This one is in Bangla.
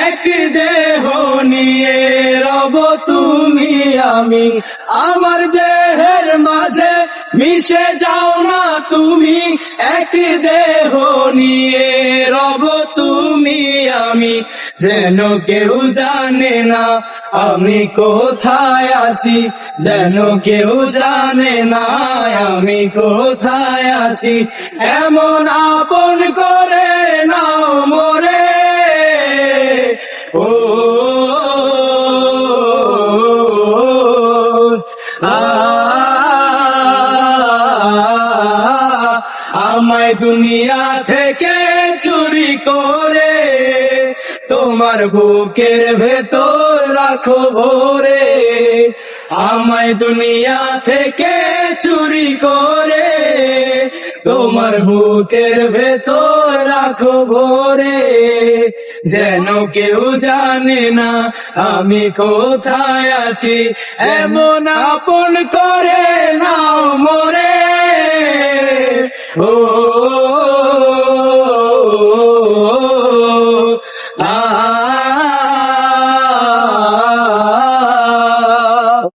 এক দেহ নিয়ে রব তুমি আমি, আমার দেহের মাঝে মিশে যাও না তুমি, এক দেহ নিয়ে রব তুমি আমি, যেন কেউ জানে না আমি কোথায় আছি, যেন কেউ জানে না আমি কোথায় আছি, এমন আপন করে নাও মোরে, ও আমায় দুনিয়া থেকে চুরি করে তোমার বুকের ভেতর রাখো ভরে, আমায় দুনিয়া থেকে চুরি করে তোমার বুকের ভেতর রাখো ভরে, যেন কেউ জানে না আমি কোথায় আছি, এমন আপন করে না